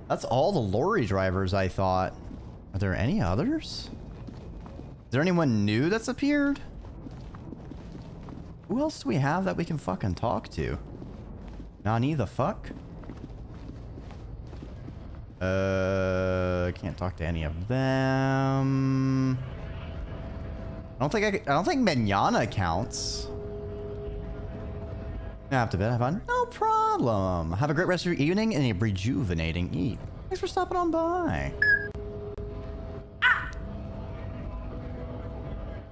That's all the lorry drivers, I thought. Are there any others? Is there anyone new that's appeared? Who else do we have that we can fucking talk to? Nani the fuck? Can't talk to any of them. I don't think Manana counts. I have to bed. Have fun? No problem. Have a great rest of your evening and a rejuvenating eat. Thanks for stopping on by. Ah!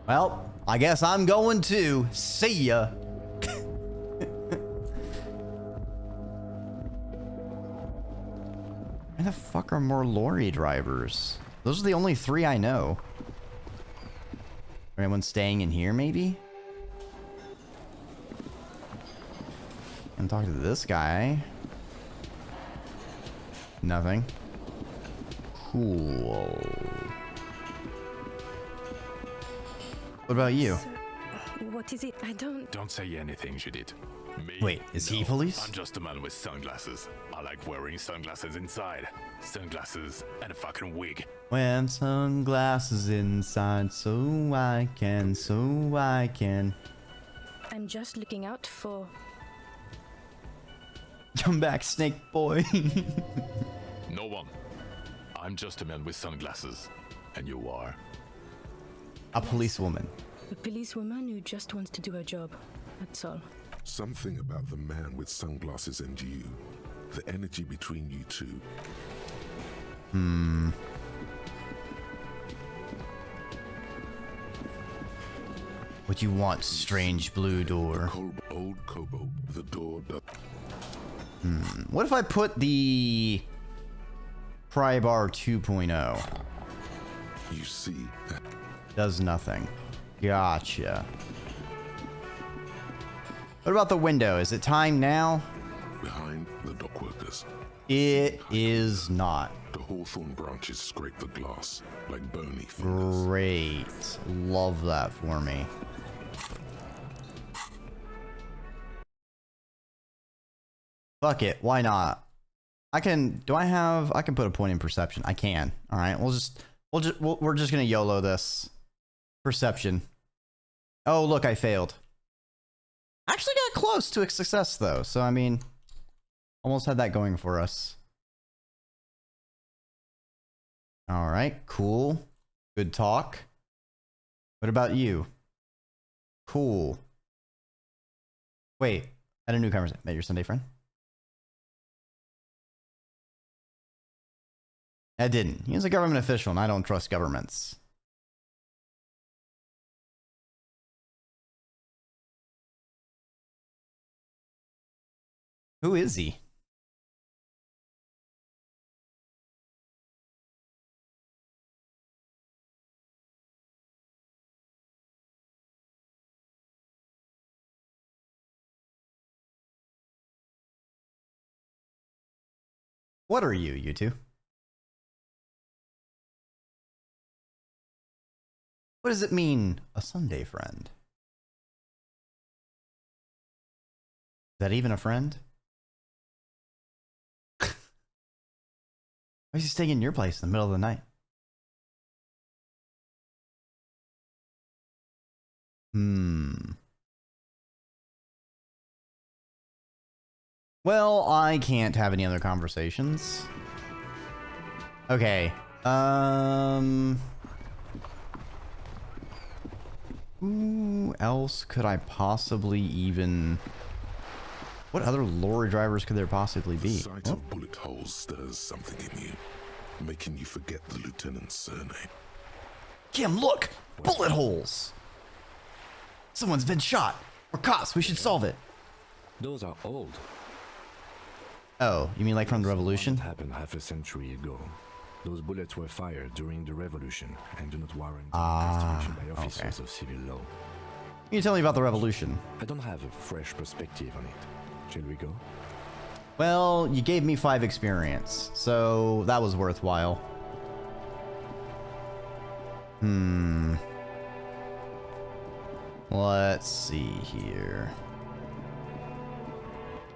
Well, I guess I'm going to. See ya. Where the fuck are more lorry drivers? Those are the only 3 I know. Anyone staying in here, maybe? And talk to this guy. Nothing. Cool. What about you? So, what is it? I don't... Don't say anything, Judith. Me? Wait, is he police? I'm just a man with sunglasses. I like wearing sunglasses inside. Sunglasses and a fucking wig. When sunglasses inside, so I can. I'm just looking out for... Come back, snake boy. No one. I'm just a man with sunglasses. And you are? A policewoman. a policewoman who just wants to do her job. That's all. Something about the man with sunglasses and you. The energy between you two. What you want, strange blue door? Old Kobo, the door that... What if I put the pry bar 2.0? You see... Does nothing. Gotcha. What about the window? Is it time now? Behind the dock workers. It is not. The hawthorn branches scrape the glass like bony fingers. Great. Love that for me. Fuck it. Why not? I can put a point in perception. I can. All right. We're just going to YOLO this. Perception. Oh, look, I failed. Actually got close to a success though. So, I mean, almost had that going for us. All right, cool. Good talk. What about you? Cool. Wait, add a new conversation. Met your Sunday friend? I didn't. He was a government official and I don't trust governments. Who is he? What are you two? What does it mean, a Sunday friend? Is that even a friend? Why is he staying in your place in the middle of the night? Well, I can't have any other conversations. Okay. Who else could I possibly even... What other lorry drivers could there possibly be? The sight of bullet holes stirs something in you, making you forget the lieutenant's surname. Kim, look! Bullet holes! Someone's been shot! We're cops, we should solve it. Those are old. Oh, you mean like from the revolution? It happened half a century ago. Those bullets were fired during the revolution and do not warrant investigation by officers of civil law. Can you tell me about the revolution? I don't have a fresh perspective on it. Shall we go? Well, you gave me 5 experience, so that was worthwhile. Let's see here.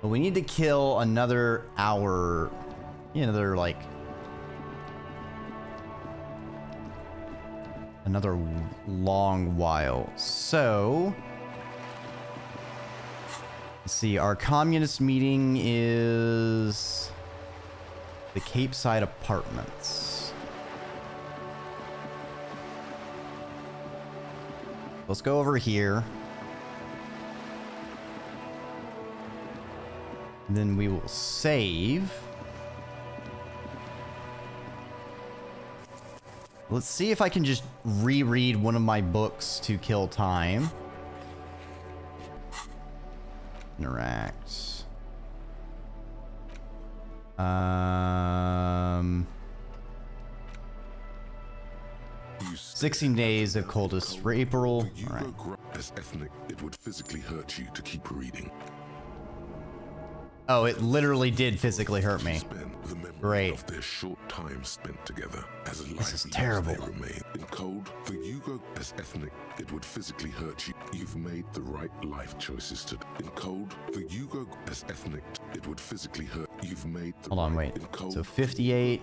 Well, we need to kill another hour another like another long while. So let's see, our communist meeting is the Cape Side Apartments. Let's go over here. And then we will save. Let's see if I can just reread one of my books to kill time. Interact. 16 days of coldest for April. All right. As ethnic, it would physically hurt you to keep reading. Oh, it literally did physically hurt me. Great. Of their short time spent together as a This is terrible. they remain in cold. For Hugo, as ethnic, it would physically hurt you. You've made the right life choices to. In cold, for Hugo, as ethnic, it would physically hurt. You've made the Hold on, right. wait. In cold, So 58.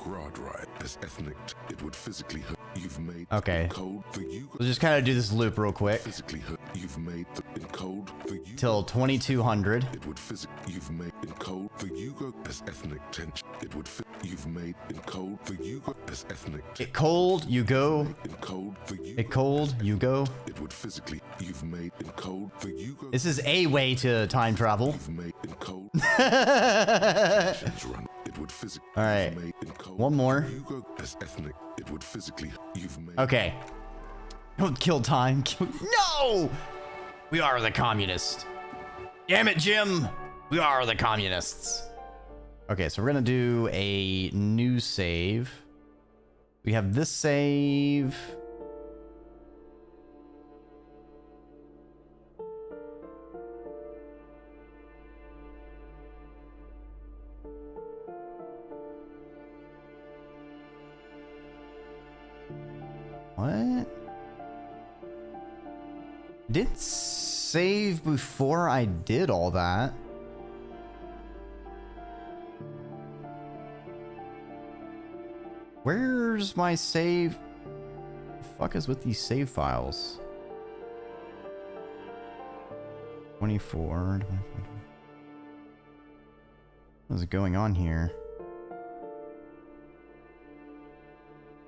as ethnic, it would physically hurt. You've made Okay. in cold for Hugo. We'll just kind of do this loop real quick Physically hurt. You've made the in cold for you. till 2200. It would you've made in cold for Hugo as ethnic tension. It would you've made in cold for Hugo as ethnic. Get cold, you go. In cold for you. Get cold, you go. It would physically you've made in cold for Hugo. This is a way to time travel. You've made in cold. Run. It would physically. All right. Made in cold. One more. Hugo as ethnic. It would physically. You've made. Okay. Don't kill time. No! We are the communists. Damn it, Jim. We are the communists. Okay, so we're gonna do a new save. We have this save. What? Didn't save before I did all that. Where's my save? The fuck is with these save files? 24. What is going on here?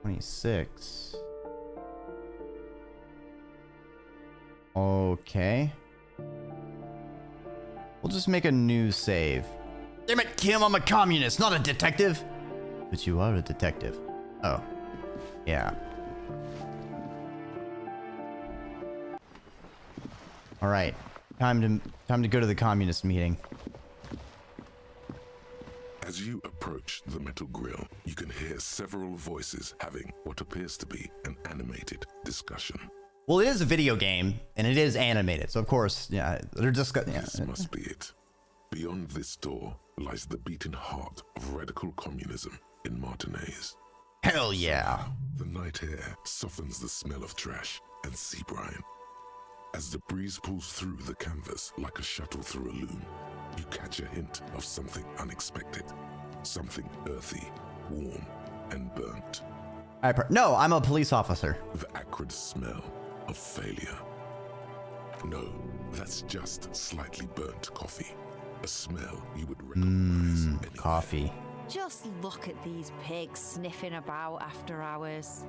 26. Okay. We'll just make a new save. Damn it, Kim, I'm a communist, not a detective. But you are a detective. Oh. Yeah. All right. Time to go to the communist meeting. As you approach the metal grill, you can hear several voices having what appears to be an animated discussion. Well, it is a video game, and it is animated, so of course, yeah, they're discussing. Yeah. This must be it. Beyond this door lies the beating heart of radical communism in Martinez. Hell yeah. The night air softens the smell of trash and sea brine. As the breeze pulls through the canvas like a shuttle through a loom, you catch a hint of something unexpected. Something earthy, warm, and burnt. No, I'm a police officer. The acrid smell of failure. No, that's just slightly burnt coffee. A smell you would recognize anywhere. Coffee. Just look at these pigs sniffing about after hours.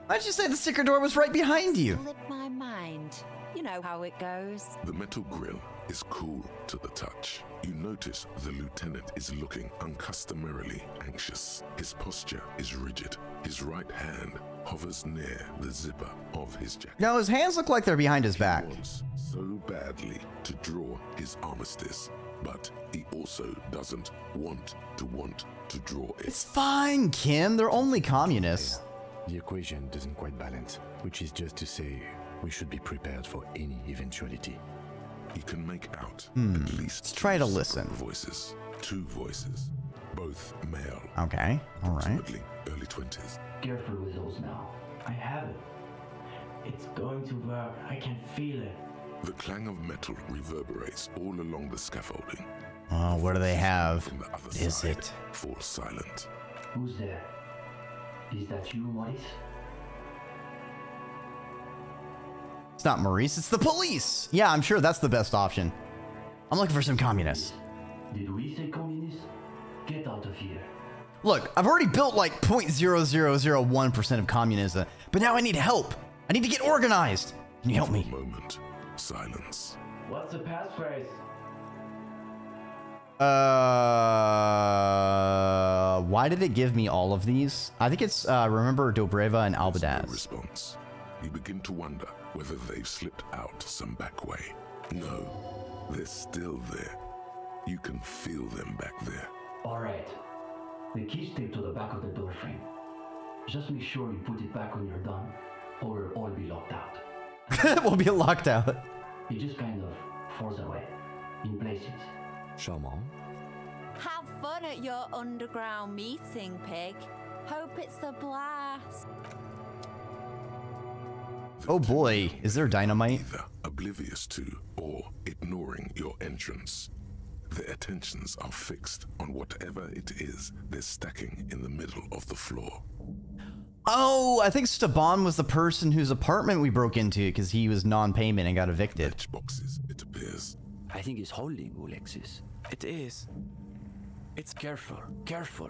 Why did you say the secret door was right behind you? Slipped my mind. You know how it goes. The metal grill is cool to the touch. You notice the lieutenant is looking uncustomarily anxious. His posture is rigid. His right hand hovers near the zipper of his jacket. No, his hands look like they're behind his back. He wants so badly to draw his armistice, but he also doesn't want to draw it. It's fine, Kim. They're only communists. The equation doesn't quite balance, which is just to say we should be prepared for any eventuality. You can make out at least Let's try to two listen. separate voices. Two voices, both male. Okay, all right. Approximately early 20s. Careful with those now. I have it. It's going to work. I can feel it. The clang of metal reverberates all along the scaffolding. Oh, what do they have? From the other Is side, it? fall silent. Who's there? Is that you, Maurice? It's not Maurice, it's the police. Yeah, I'm sure that's the best option. I'm looking for some communists. Did we say communist? Get out of here. Look, I've already built like 0.0001% of communism, but now I need help. I need to get organized. Can you help For a me? moment, silence. What's the passphrase? Why did it give me all of these? I think it's remember Dobreva and No Albadaz. response. You begin to wonder whether they've slipped out some back way. No, they're still there. You can feel them back there. Alright. The key's taped to the back of the door frame. Just make sure you put it back when you're done, or we'll all be locked out. We'll be locked out. It just kind of falls away, in places. Charmant. Have fun at your underground meeting, pig. Hope it's a blast. Oh boy, is there dynamite? Either oblivious to or ignoring your entrance. Their attentions are fixed on whatever it is they're stacking in the middle of the floor. Oh, I think Staban was the person whose apartment we broke into because he was non-payment and got evicted. Matchboxes, it appears. I think it's holding, Alexis. It is. It's Careful, careful.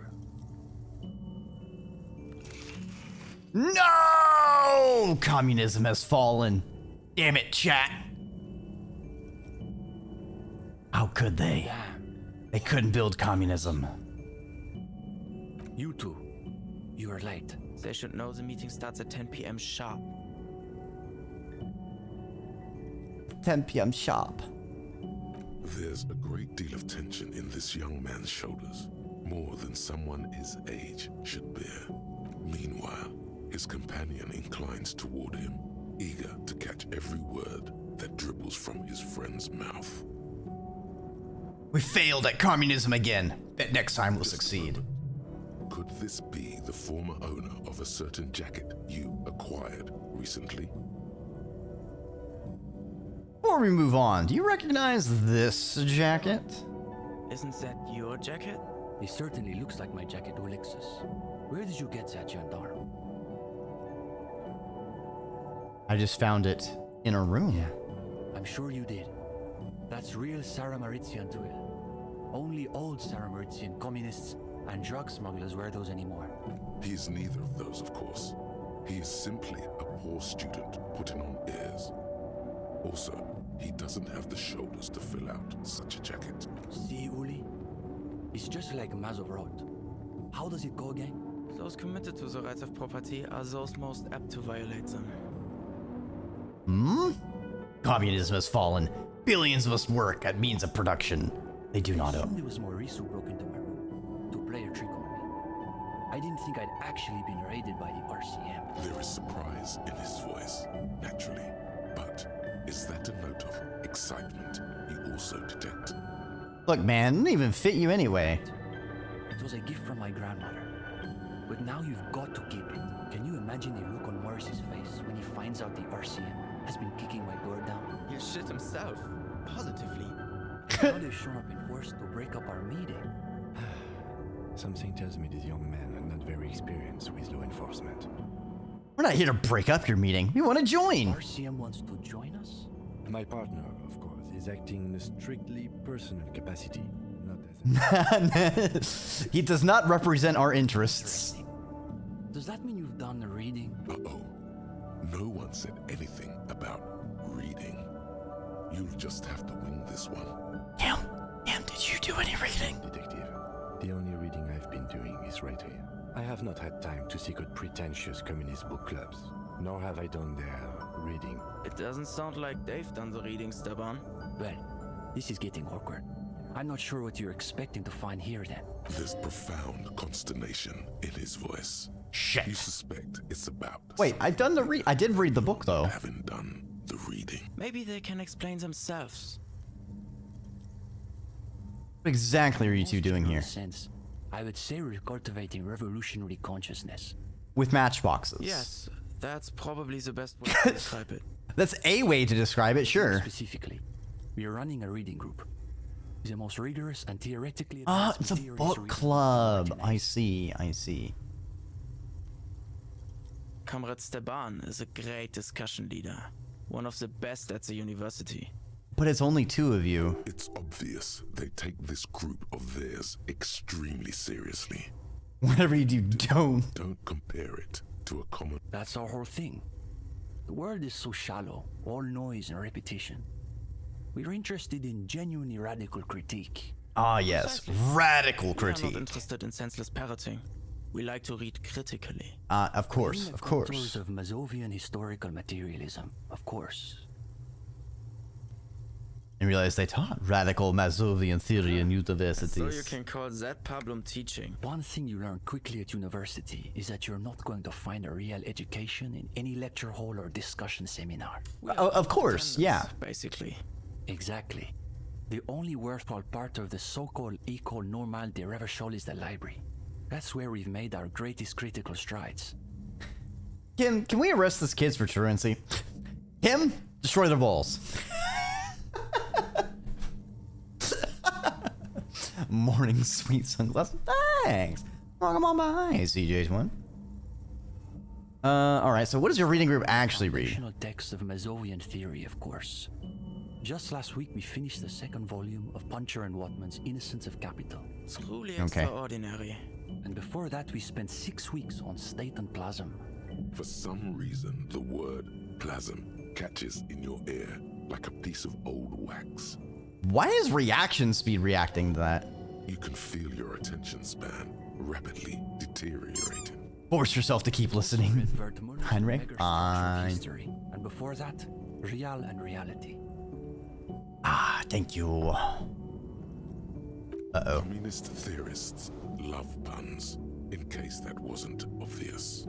No! Communism has fallen. Damn it, chat. How could they? Damn. They couldn't build communism. You two. You are late. They should know the meeting starts at 10 p.m. sharp. 10 p.m. sharp. There's a great deal of tension in this young man's shoulders, more than someone his age should bear. Meanwhile, his companion inclines toward him, eager to catch every word that dribbles from his friend's mouth. We failed at communism again. Bet next time we'll succeed. Could this be the former owner of a certain jacket you acquired recently? Before we move on, do you recognize this jacket? Isn't that your jacket? It certainly looks like my jacket, Alexis. Where did you get that, gendarme? I just found it in a room. I'm sure you did. That's real Sarah Maritzian twill. Only old Sarah Maritzian communists and drug smugglers wear those anymore. He is neither of those, of course. He is simply a poor student putting on airs. Also, he doesn't have the shoulders to fill out such a jacket. See, Uli? It's just like Mazov wrote. How does it go again? Those committed to the rights of property are those most apt to violate them. Hmm? Communism has fallen. Billions must work at means of production. They do not I own. assumed it was Maurice who broke into my room to play a trick on me. I didn't think I'd actually been raided by the RCM. There is surprise in his voice, naturally. But is that a note of excitement you also detect? Look, man, it didn't even fit you anyway. It was a gift from my grandmother. But now you've got to keep it. Can you imagine the look on Maurice's face when he finds out the RCM has been kicking my door down? He'll shit himself. Positively. Now they've shown up in force to break up our meeting. Something tells me these young men are not very experienced with law enforcement. We're not here to break up your meeting. We want to join. RCM wants to join us? My partner, of course, is acting in a strictly personal capacity, not as a... He does not represent our interests. Does that mean you've done the reading? Uh-oh. No one said anything about reading. You'll just have to wing this one. Cam, did you do any reading? Detective, the only reading I've been doing is right here. I have not had time to seek out pretentious communist book clubs, nor have I done their reading. It doesn't sound like they've done the reading, Staban. Well, this is getting awkward. I'm not sure what you're expecting to find here then. There's profound consternation in his voice. Shit. You suspect it's about Wait, I did read the book though. having done the reading. Maybe they can explain themselves. What exactly are you two doing here? Sense, I would say we're cultivating revolutionary consciousness. With matchboxes. Yes, that's probably the best way to describe it. That's a way to describe it, sure. Specifically, we are running a reading group. It's the most rigorous and theoretically Ah, advanced it's a materials book reading club. group. I see, I see. Comrade Steban is a great discussion leader. One of the best at the university. But it's only 2 of you. It's obvious they take this group of theirs extremely seriously. Whatever you do, don't. Don't compare it to a common... That's our whole thing. The world is so shallow, all noise and repetition. We're interested in genuinely radical critique. Ah, yes. Radical We are critique. not interested in senseless parroting. We like to read critically. Of course, of course. Contours of Mazovian historical materialism, of course. And realize they taught radical Mazovian theory in So you universities. can call that problem teaching. One thing you learn quickly at university is that you're not going to find a real education in any lecture hall or discussion seminar. Of course, yeah. Basically. Exactly. The only worthwhile part of the so-called École Normale de Reversol is the library. That's where we've made our greatest critical strides. Can we arrest this kids for truancy? Him? Destroy their balls. Morning sweet sunglasses. Thanks. Welcome on by, CJ's1. Alright, so what does your reading group actually read? Foundational texts of Mazovian theory, of course. Just last week we finished the 2nd volume of Puncher and Watman's Innocence of Capital. Truly Okay. extraordinary. And before that we spent 6 weeks on State and Plasm. For some reason, the word plasm catches in your ear like a piece of old wax. Why is reaction speed reacting to that? You can feel your attention span rapidly deteriorating. Force yourself to keep listening. Read Wertmüller's Heinrich? Megger Structure of Fine. History. And before that, Real and Reality. Ah, thank you. Uh-oh. Communist theorists love puns, in case that wasn't obvious.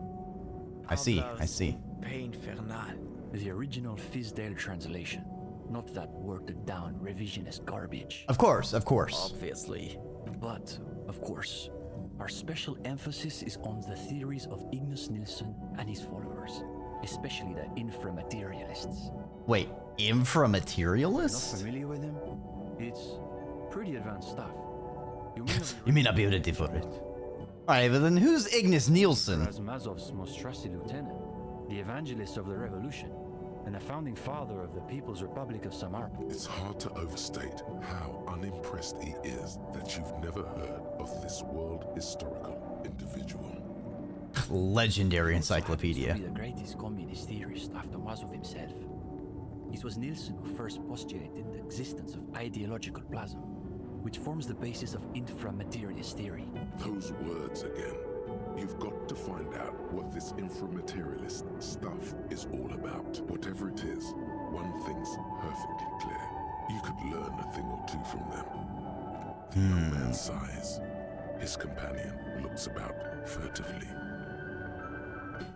I see, I see. Pain Infernal. The original Fizdale translation. Not that watered down revisionist garbage. Of course, of course. Obviously. But, of course, our special emphasis is on the theories of Ignace Nilsson and his followers, especially the inframaterialists. Wait, Not inframaterialist? familiar with him? It's pretty advanced stuff. You may not You may not be able to decode it. Alright, but then who's Ignace Nielsen? Razmazov's most trusted lieutenant, the evangelist of the revolution, and the founding father of the People's Republic of Samarkand. It's hard to overstate how unimpressed he is that you've never heard of this world historical individual. Legendary He happens to encyclopedia. be the greatest communist theorist after Mazov himself. It was Nilsson who first postulated the existence of ideological plasm, which forms the basis of inframaterialist theory. Those words again. You've got to find out what this inframaterialist stuff is all about. Whatever it is, one thing's perfectly clear. You could learn a thing or two from them. The young man sighs. His companion looks about furtively.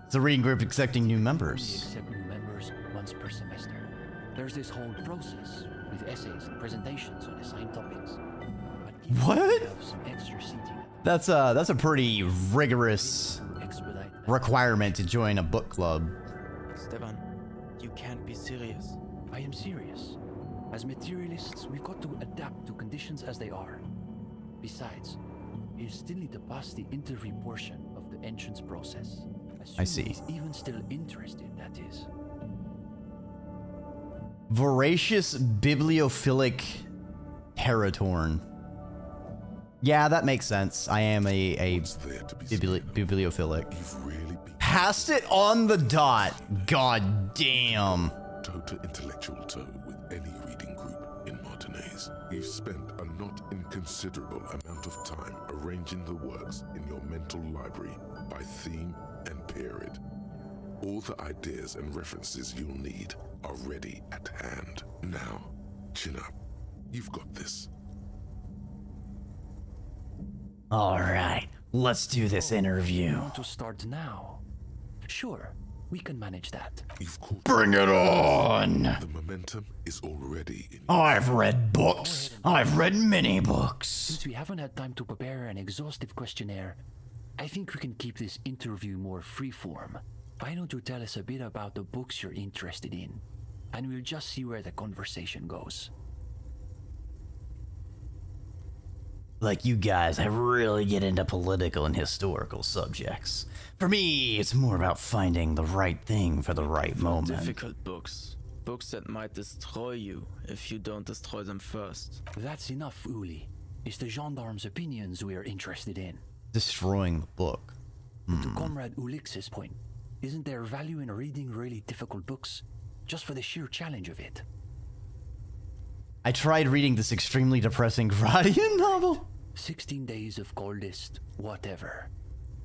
It's a reading group accepting new We members. accept new members once per semester. There's this whole process with essays and presentations on assigned topics. But given What? we have some extra seating That's a pretty rigorous to expedite requirement to join a book club. Steban, you can't be serious. I am serious. As materialists, we've got to adapt to conditions as they are. Besides, you still need to pass the interview portion of the entrance process. I Assuming see. he's even still interested, that is. Voracious bibliophilic Paratorn. Yeah, that makes sense. I am a What's there to be scared of? bibliophilic. You've really been Passed it on the dot. God damn. toe to intellectual toe with any reading group in Martinez. You've spent a not inconsiderable amount of time arranging the works in your mental library by theme and period. All the ideas and references you'll need are ready at hand. Now, chin up. You've got this. All right, let's do this You interview. want to start now? Sure, we can manage that. You've caught Bring it on. the momentum is already in I've read books. I've read many books. Since we haven't had time to prepare an exhaustive questionnaire, I think we can keep this interview more freeform. Why don't you tell us a bit about the books you're interested in? and we'll just see where the conversation goes. Like you guys, I really get into political and historical subjects. For me, it's more about finding the right thing for the right moment. Difficult books. Books that might destroy you if you don't destroy them first. That's enough, Uli. It's the gendarme's opinions we are interested in. Destroying the book. To Comrade Ulix's point, isn't there value in reading really difficult books just for the sheer challenge of it? I tried reading this extremely depressing Gradian novel. 16 Days of Coldest Whatever.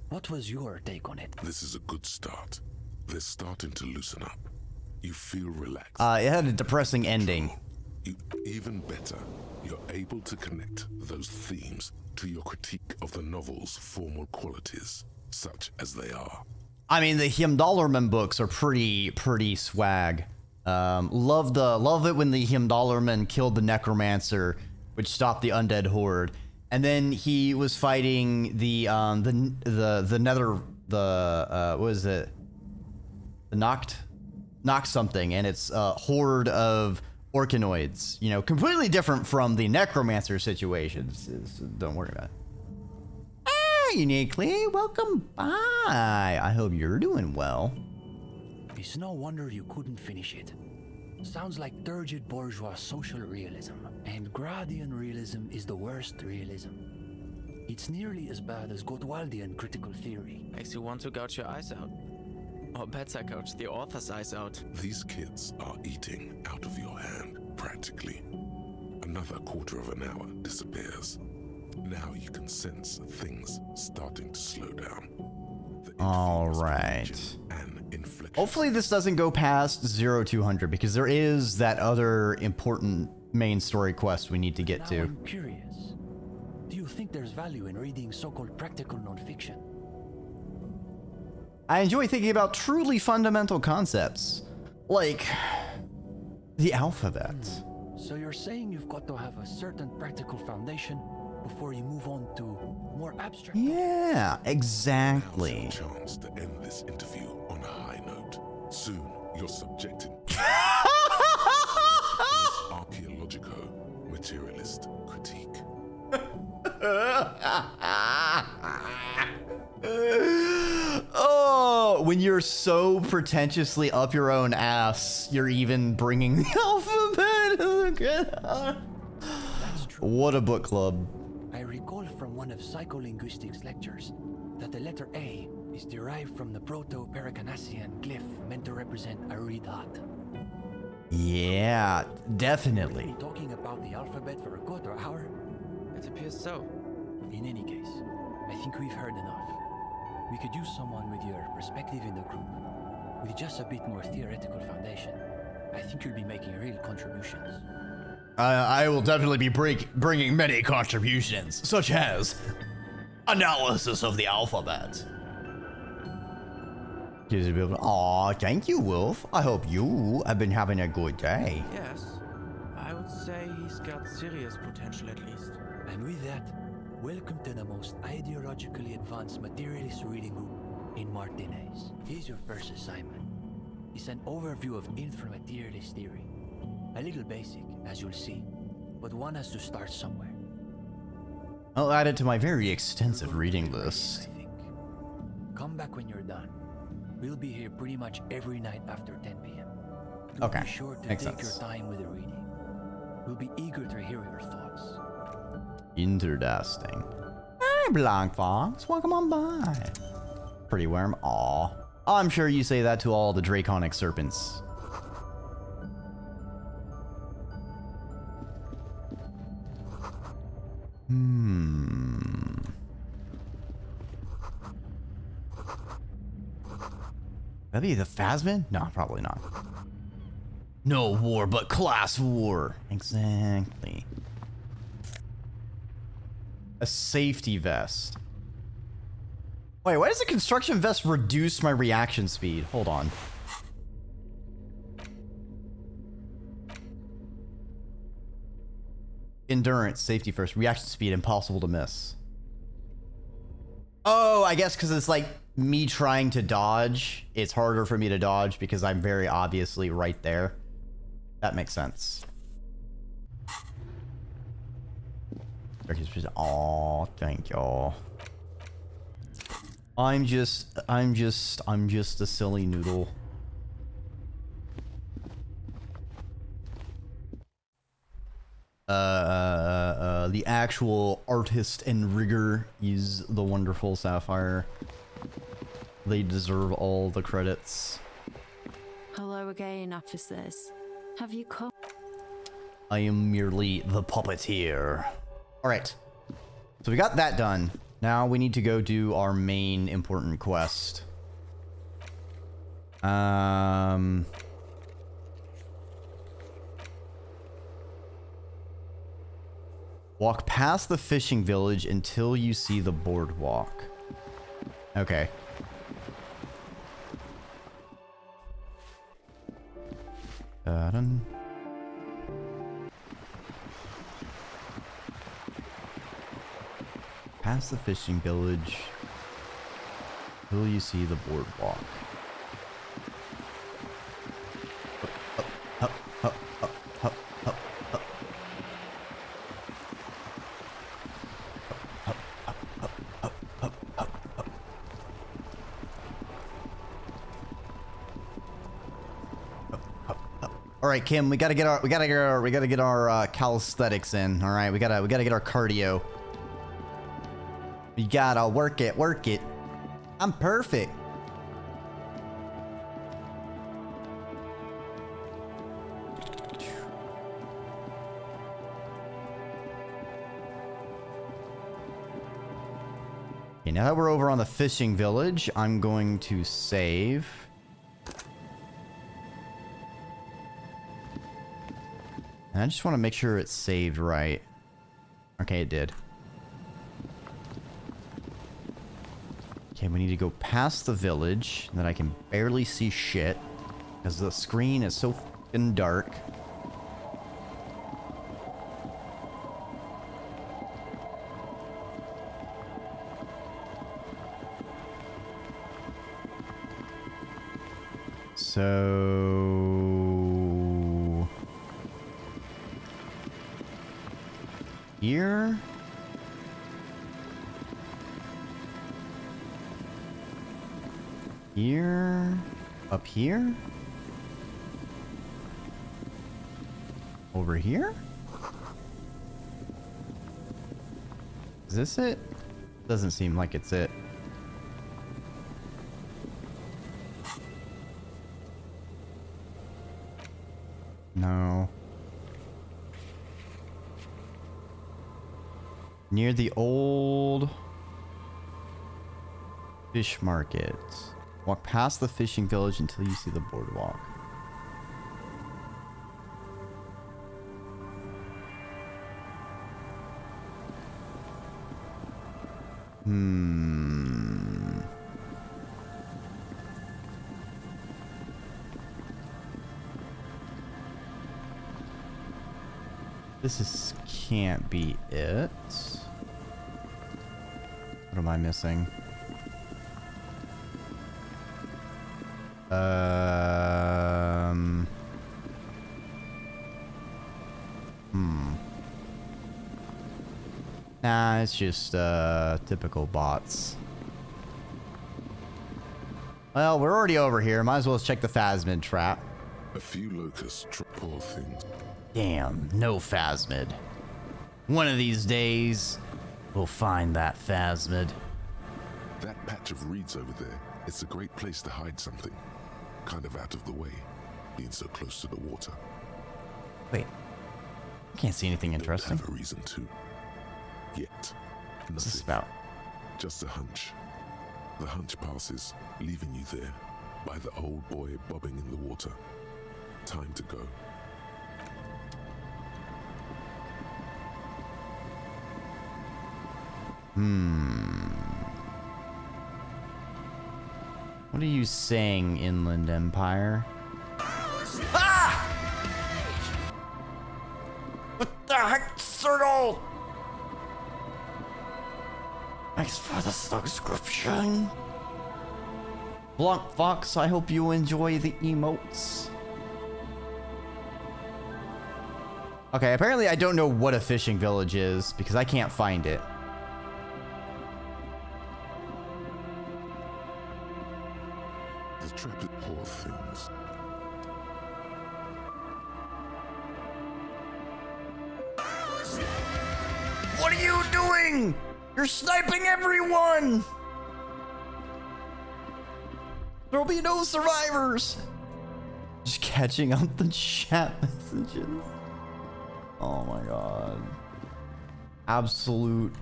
What was your take on it? This is a good start. They're starting to loosen up. You feel relaxed. It had a depressing ending. Even better, you're able to connect those themes to your critique of the novel's formal qualities, such as they are. I mean, the Himdallerman books are pretty swag. Love it when the Himdallerman killed the Necromancer, which stopped the undead horde, and then he was fighting the Nether, what is it? The Noct something, and it's a horde of Orcanoids. You know, completely different from the Necromancer situations. Don't worry about it. Hey, Uniquely, welcome by. I hope you're doing well. It's no wonder you couldn't finish it. Sounds like turgid bourgeois social realism, and Gradian realism is the worst realism. It's nearly as bad as Gottwaldian critical theory. Makes you want to gouge your eyes out. Or better, gouge the author's eyes out. These kids are eating out of your hand, practically. Another quarter of an hour disappears. Now you can sense things starting to slow down. All right. Hopefully this doesn't go past 0200 because there is that other important main story quest we need to get to. I'm curious. Do you think there's value in reading so-called practical nonfiction? I enjoy thinking about truly fundamental concepts, like the alphabet. So you're saying you've got to have a certain practical foundation before you move on to more abstract? Yeah, exactly. Now's your chance to end this interview on a high note. Soon, you're subjected to this archaeologico-materialist critique. Oh, when you're so pretentiously up your own ass, you're even bringing the alphabet. What a book club. I recall from one of psycholinguistics lectures that the letter A is derived from the Proto-Pericanassian glyph meant to represent a reed hut. Yeah, definitely. Talking about the alphabet for a quarter hour? It appears so. In any case, I think we've heard enough. We could use someone with your perspective in the group. With just a bit more theoretical foundation, I think you'll be making real contributions. I will definitely be bringing many contributions, such as analysis of the alphabet. Aw, thank you, Wolf. I hope you have been having a good day. Yes. I would say he's got serious potential at least. And with that, welcome to the most ideologically advanced materialist reading group in Martinez. Here's your first assignment. It's an overview of inframaterialist theory. A little basic, as you'll see, but one has to start somewhere. I'll add it to my very extensive reading list. I think. Come back when you're done. We'll be here pretty much every night after 10 p.m. Okay, Be sure to makes take sense. your time with the reading. We'll be eager to hear your thoughts. Interesting. Hey, Blanc Fox, welcome on by. Pretty worm, aw. I'm sure you say that to all the draconic serpents. That'd be the Phasmin? No, probably not. No war, but class war. Exactly. A safety vest. Wait, why does the construction vest reduce my reaction speed? Hold on. Endurance, safety first, reaction speed, impossible to miss. Oh, I guess because it's like me trying to dodge. It's harder for me to dodge because I'm very obviously right there. That makes sense. Oh, thank y'all. I'm just a silly noodle. The actual artist and rigger is the wonderful Sapphire. They deserve all the credits. Hello again, officers. Have you come? I am merely the puppeteer. Alright. So we got that done. Now we need to go do our main important quest. Walk past the fishing village until you see the boardwalk. Okay. Dun. Past the fishing village until you see the boardwalk. All right, Kim, we gotta get our calisthenics in. All right, we gotta get our cardio. We gotta work it. I'm perfect. Okay, now that we're over on the fishing village, I'm going to save. And I just want to make sure it's saved right. Okay, it did. Okay, we need to go past the village that I can barely see shit because the screen is so fucking dark. So here. Here, up here, over here. Is this it? Doesn't seem like it's it. No. Near the old fish market. Walk past the fishing village until you see the boardwalk. This can't be it. What am I missing? Nah, it's just typical bots. Well, we're already over here. Might as well check the phasmid trap. A few locusts, poor things. Damn, no phasmid. One of these days, we'll find that phasmid. That patch of reeds over there, it's a great place to hide something. Kind of out of the way, being so close to the water. Wait, I can't see anything interesting. Don't have a reason to. Yet. What's this about? Just a hunch. The hunch passes, leaving you there, by the old boy bobbing in the water. Time to go. What are you saying, Inland Empire? Ah! What the heck, Circle? Thanks for the subscription. Blunt Fox, I hope you enjoy the emotes. Okay, apparently I don't know what a fishing village is because I can't find it. The trapped poor things. What are you doing? You're sniping everyone! There'll be no survivors! Just catching up the chat messages. Oh my god. Absolute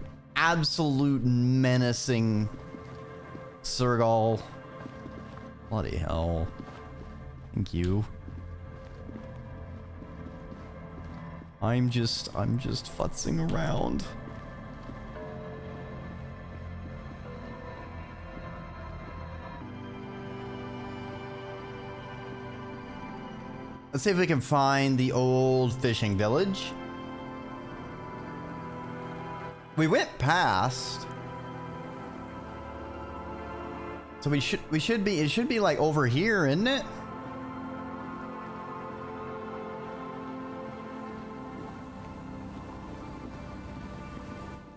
menacing Sergal. Bloody hell. Thank you. I'm just futzing around. Let's see if we can find the old fishing village. We went past. So it should be like over here, isn't it?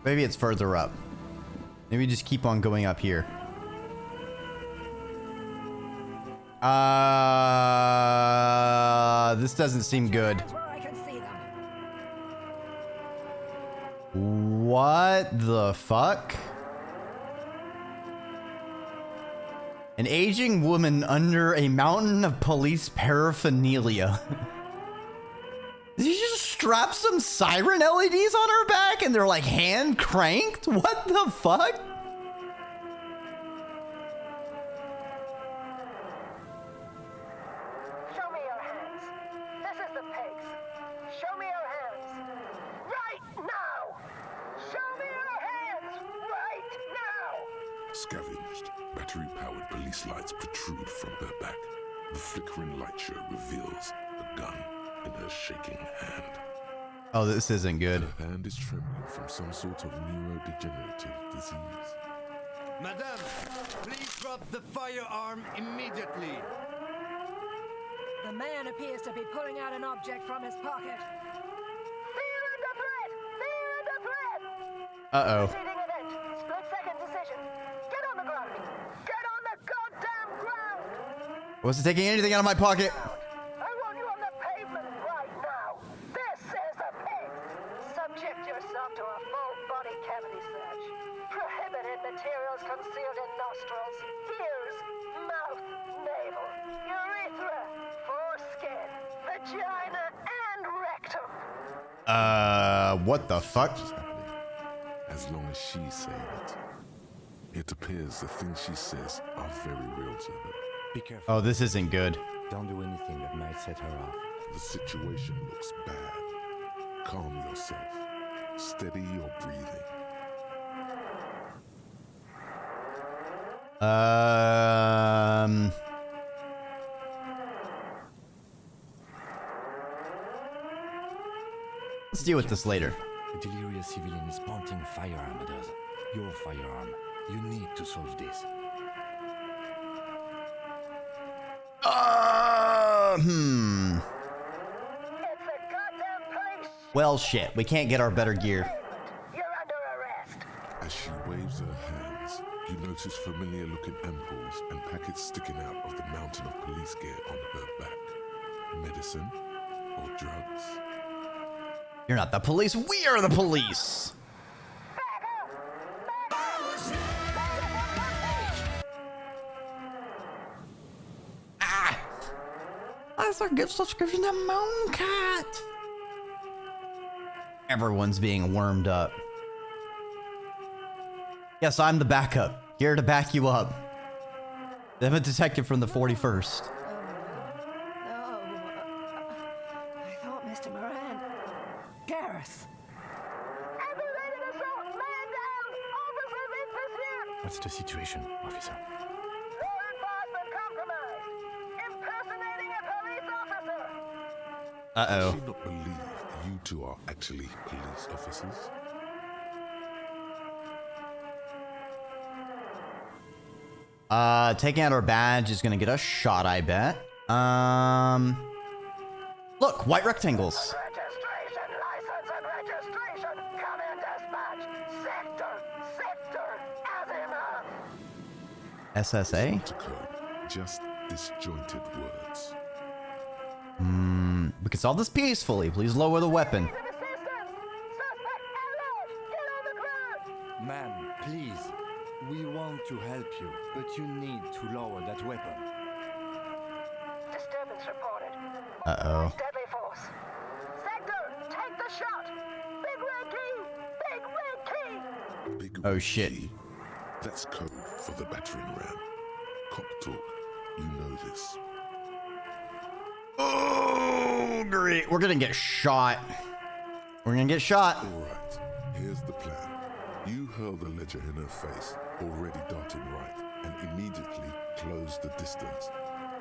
Maybe it's further up. Maybe just keep on going up here. This doesn't seem good. What the fuck? An aging woman under a mountain of police paraphernalia. Did you just strap some siren LEDs on her back and they're like hand cranked? What the fuck? Show me your hands. This is the pigs. Show me your hands. Right now! Show me your hands! Right now! Scavenged, battery-powered police lights protrude from her back. The flickering light show reveals a gun in her shaking hand. Oh, this isn't good. Her hand is trembling from some sort of neurodegenerative disease. Madame, please drop the firearm immediately. The man appears to be pulling out an object from his pocket. Fear under threat! Fear under threat! Uh-oh. Proceeding event. Split-second decision. Get on the ground! Get on the goddamn ground! Wasn't taking anything out of my pocket. I want you on the pavement right now. This is the pig. Subject yourself to a full-body cavity search. Prohibited materials concealed in nostrils, ears, mouth, navel, urethra, foreskin, vagina, and rectum. What the fuck? As long as she's saying it. It appears the things she says are very real to her. Be careful. Oh, this isn't good. Don't do anything that might set her off. The situation looks bad. Calm yourself. Steady your breathing. Let's deal with this later. A delirious civilian is pointing a firearm at us. Your firearm. You need to solve this. It's the goddamn police. Well, shit. We can't get our better gear. You're under arrest. As she waves her hands, you notice familiar-looking ampoules and packets sticking out of the mountain of police gear on her back. Medicine or drugs? You're not the police. We are the police. That's our gift subscription to Mountain Cat. Everyone's being wormed up. Yes, I'm the backup. Here to back you up. I'm a detective from the 41st. No. I thought Mr. Moran. Gareth. Aggravated assault. Man down. Officers in pursuit. What's the situation, officer? Law enforcement compromised. Impersonating a police officer. Uh-oh. Does she not believe you two are actually police officers? Taking out our badge is gonna get us shot, I bet. Look, white rectangles. Registration SSA? To code, just disjointed words. We can solve this peacefully. Please lower the weapon. Ma'am, please. We want to help you, but you need to lower that weapon. Disturbance reported. Uh-oh. Deadly force. Sector, take the shot. Big red key. Big red key. Big Oh, red shit. key. That's code for the battering ram. Cop talk. You know this. Oh, great. We're gonna get shot. We're gonna get shot. All right. Here's the plan. You hurl the ledger in her face, already darting right, and immediately close the distance.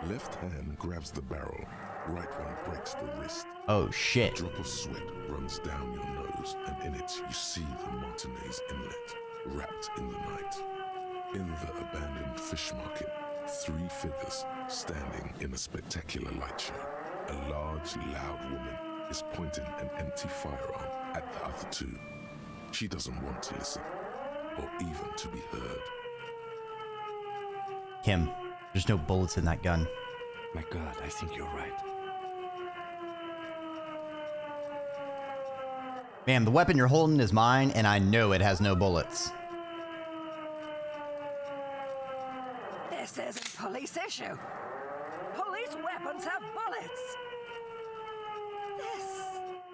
Left hand grabs the barrel, right one breaks the wrist. Oh, shit. A drop of sweat runs down your nose, and in it you see the Martinez Inlet, wrapped in the night. In the abandoned fish market, 3 figures standing in a spectacular light show. A large, loud woman is pointing an empty firearm at the other 2. She doesn't want to listen, or even to be heard. Kim, there's no bullets in that gun. My God, I think you're right. Ma'am, the weapon you're holding is mine, and I know it has no bullets. This isn't police issue. Police weapons have bullets. This.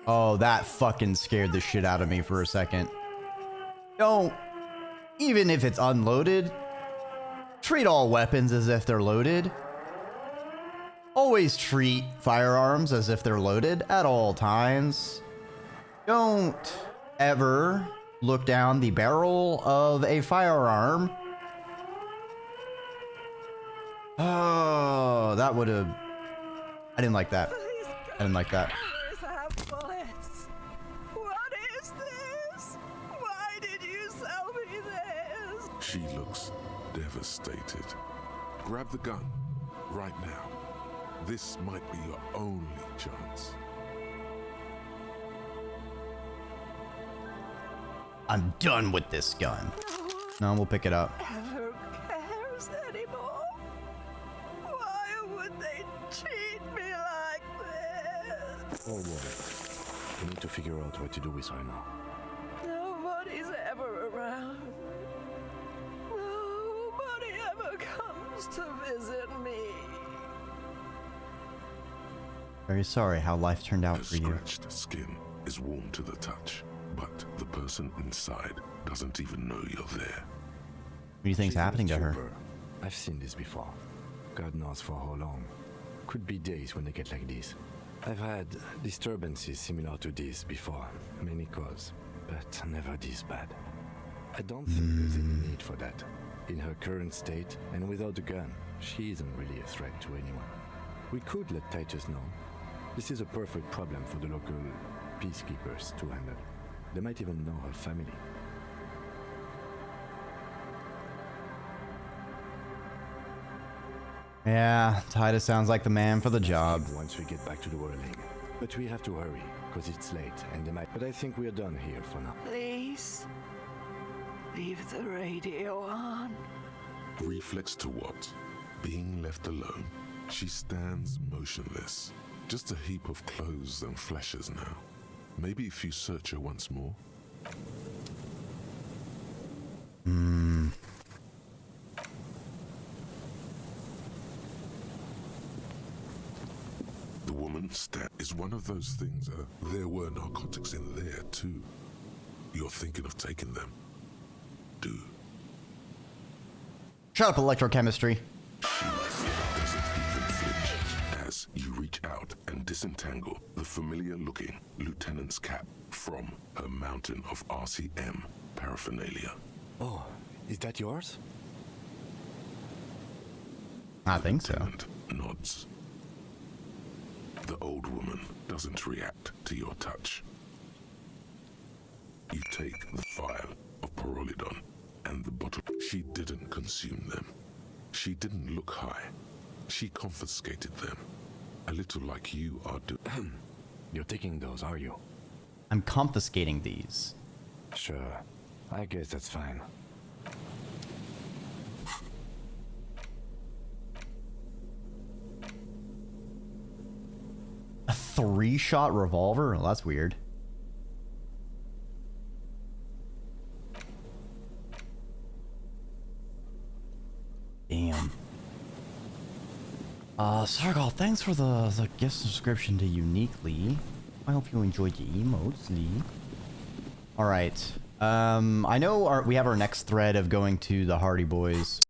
Oh, that fucking scared the shit out of me for a second. Don't, even if it's unloaded, treat all weapons as if they're loaded. Always treat firearms as if they're loaded at all times. Don't ever look down the barrel of a firearm. Oh, that would have... I didn't like that. I didn't like that. Have bullets. What is this? Why did you sell me this? She looks devastated. Grab the gun, right now. This might be your only chance. I'm done with this gun. No, we'll pick it up. Ever cares anymore? Why would they treat me like this? Oh, boy. We need to figure out what to do with her now. Nobody's ever around. Nobody ever comes to visit me. Very sorry how life turned out for you. Scratched skin is warm to the touch, but the person inside doesn't even know you're there. What do you think's happening to her? VTuber. I've seen this before. God knows for how long. Could be days when they get like this. I've had disturbances similar to this before, many causes, but never this bad. I don't think there's any need for that. In her current state, and without the gun, she isn't really a threat to anyone. We could let Titus know. This is a perfect problem for the local peacekeepers to handle. They might even know her family. Yeah, Titus sounds like the man for the job. Once we get back to the whirling. But we have to hurry, because it's late, and they might... But I think we're done here for now. Please, leave the radio on. Reflex to what? Being left alone. She stands motionless. Just a heap of clothes and flashes now. Maybe if you search her once more. The woman is one of those things. There were narcotics in there too. You're thinking of taking them. Do. Shut up, electrochemistry. Doesn't even flinch as you reach out and disentangle the familiar-looking lieutenant's cap from her mountain of RCM paraphernalia. Oh, is that yours? I think so. Lieutenant nods. The old woman doesn't react to your touch. You take the vial of Pyrrolidon and the bottle. She didn't consume them. She didn't look high. She confiscated them. A little like you are doing. You're taking those, are you? I'm confiscating these. Sure. I guess that's fine. 3-shot revolver? Well, that's weird. Damn. Sargal, thanks for the gift subscription to Uniquely. I hope you enjoyed your emotes, Lee. Alright. I know we have our next thread of going to the Hardy Boys.